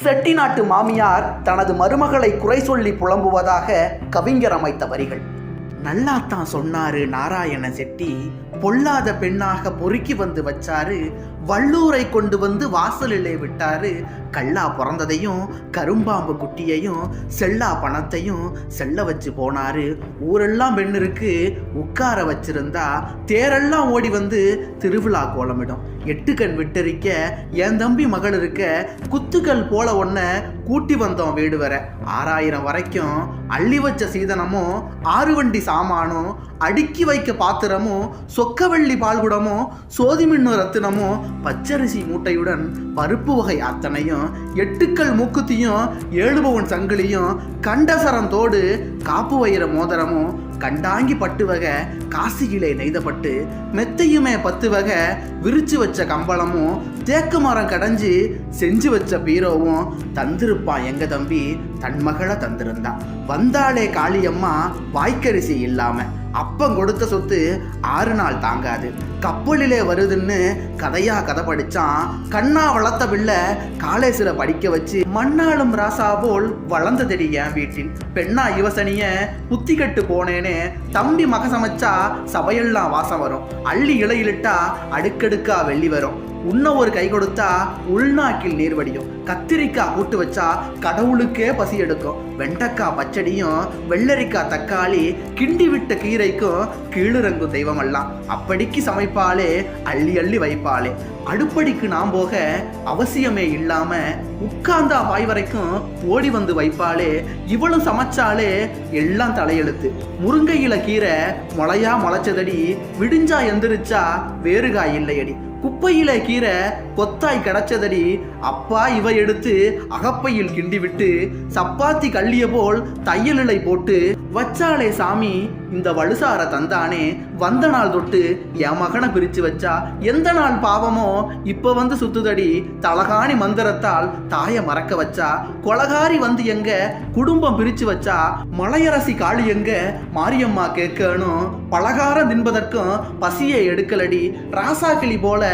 செட்டிநாட்டு மாமியார் தனது மருமகளை குறை சொல்லி புலம்புவதாக கவிஞர் அமைத்த வரிகள். நல்லாத்தான் சொன்னாரு நாராயண செட்டி, பொல்லாத பெண்ணாக பொறுக்கி வந்து வச்சாரு, வள்ளூரை கொண்டு வந்து வாசலிலே விட்டாரு, கள்ளா பிறந்ததையும் கரும்பாம்பு குட்டியையும் செல்லா பணத்தையும் செல்ல வச்சு போனாரு, ஊரெல்லாம் பெண்ணிருக்கு உட்கார வச்சிருந்தா தேரெல்லாம் ஓடி வந்து திருவிழா கோலமிடும், எட்டுக்கண் விட்டரிக்க என் தம்பி மகள் இருக்க குத்துக்கள் போல ஒன்ன கூட்டி வந்தோம் வீடு வர, 6000 வரைக்கும் அள்ளி வச்ச சீதனமும் 6 வண்டி சாமானும் அடுக்கி வைக்க பாத்திரமும் சொக்கவள்ளி பால்குடமும் சோதிமின்னு ரத்தினமும் பச்சரிசி மூட்டையுடன் பருப்பு வகை அத்தனையும் 8 மூக்குத்தியும் 7 பவுன் சங்கிலியும் கண்டசரம் தோடு காப்பு வைர மோதிரமும் கண்டாங்கி பட்டு வகை காசியிலே நெய்தப்பட்டு மெத்தையுமே 10 வகை விரிச்சு வச்ச கம்பளமும் தேக்கு மரம் கடைஞ்சி செஞ்சு வச்ச பீரோவும் தந்திருப்பான் எங்க தம்பி தன் மகளை தந்திருந்தான். வந்தாளே காளியம்மா வாய்க்கரிசி இல்லாம, அப்பம் கொடுத்த சொத்து 6 நாள் தாங்காது, கப்பலிலே வருதுன்னு கதையா கதை படிச்சான், கண்ணா வளர்த்த பிள்ளை காலேசில படிக்க வச்சு மண்ணாளும் ராசா போல் வளர்ந்ததடி என் வீட்டில், பெண்ணா யுவசனிய புத்தி கட்டு போனேனே, தம்பி மக சமைச்சா சபையெல்லாம் வாசம் வரும், அள்ளி இலையிலிட்டா அடுக்கடுக்கா வெள்ளி வரும், உன்ன ஒரு கை கொடுத்தா உள்நாக்கில் நீர் வடியும், கத்திரிக்காய் கூட்டு வச்சா கடவுளுக்கே பசி எடுக்கும், வெண்டைக்காய் பச்சடியும் வெள்ளரிக்காய் தக்காளி கிண்டி விட்ட கீரைக்கும் கீழிறங்கும் தெய்வமெல்லாம், அப்படிக்கு சமைப்பாளே அள்ளி அள்ளி வைப்பாளே, அடுப்படிக்கு நாம் போக அவசியமே இல்லாம உட்கார்ந்தா வாய் வரைக்கும் ஓடி வந்து வைப்பாளே, இவளும் சமைச்சாலே எல்லாம் தலையெழுத்து, முருங்கையில கீரை முளையா முளைச்சதடி, விடிஞ்சா எந்திரிச்சா வேறுகாய் இல்லையடி, குப்பையில கீரை கொத்தாய் கிடைச்சதடி, அப்பா இவ எடுத்து அகப்பையில் கிண்டி விட்டு சப்பாத்தி கள்ளிய போல் தையலிலை போட்டு வச்சாலே சாமி இந்த வலுசார தந்தானே, வந்த நாள் தொட்டு என் மகனை பிரிச்சு வச்சா எந்த நாள் பாவமோ இப்ப வந்து சுத்துதடி, தலகாணி மந்திரத்தால் தாய மறக்க வச்சா, கொலகாரி வந்து எங்க குடும்பம் பிரிச்சு வச்சா, மலையரசி காளி எங்க மாரியம்மா கேட்கணும், பலகாரம் தின்பதற்கும் பசியை எடுக்கலடி, ராசா கிளி போல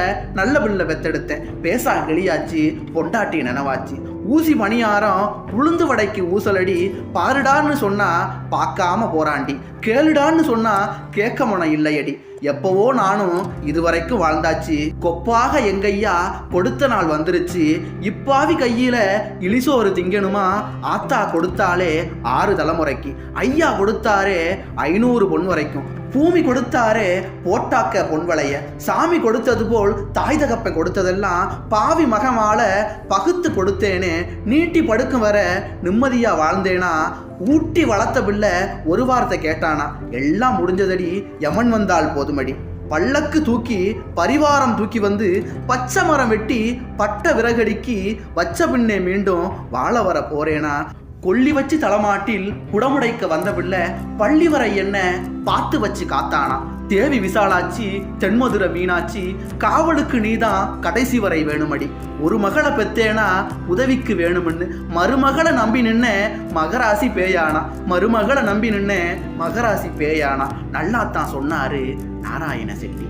நல்ல பிள்ளை பெத்தெடுத்த, பேசா கிளியாச்சு பொண்டாட்டி நனவாச்சு, ஊசி மணியாரம் உளுந்து வடைக்கு ஊசலடி, பாருடான்னு சொன்னா பார்க்காம போறாண்டி, கேளுடான்னு சொன்னா கேட்க மனம் இல்லையடி, எப்பவோ நானும் இதுவரைக்கும் வாழ்ந்தாச்சு, கொப்பாக எங்கையா கொடுத்த நாள் வந்துருச்சு, இப்பாவி கையில இலிசோறு திங்கணுமா, ஆத்தா கொடுத்தாலே 6 தலைமுறைக்கு, ஐயா கொடுத்தாரே 500 பொன் வரைக்கும், பூமி கொடுத்தாரே போட்டாக்க பொன்வளைய, சாமி கொடுத்தது போல் தாய் தகப்பன் கொடுத்ததெல்லாம் பாவி மகமால பகுத்து கொடுத்தேனே, நீட்டி படுக்கும் வர நிம்மதியா வாழ்ந்தேனா, ஊட்டி வளர்த்த பிள்ளை ஒரு வார்த்தை கேட்டானா, எல்லாம் முடிஞ்சதடி யமன் வந்தால் போதுமடி, பல்லக்கு தூக்கி பரிவாரம் தூக்கி வந்து பச்சை மரம் வெட்டி பட்ட விறகடிக்கி வச்ச பின்னே மீண்டும் வாழ வர போறேனா, கொல்லி வச்சு தலைமாட்டில் குடமுடைக்க வந்த பிள்ளை பள்ளி வரை என்ன பார்த்து வச்சு காத்தானா, தேவி விசாலாச்சி தென்மதுரை மீனாட்சி காவலுக்கு நீதான் கடைசி வரை வேணுமடி, ஒரு மகளை பெத்தேனா உதவிக்கு வேணும்னு மருமகளை நம்பி நின்ன மகராசி பேயானா, மருமகளை நம்பி நின்ன மகராசி பேயானா. நல்லாத்தான் சொன்னாரு நாராயண செட்டி.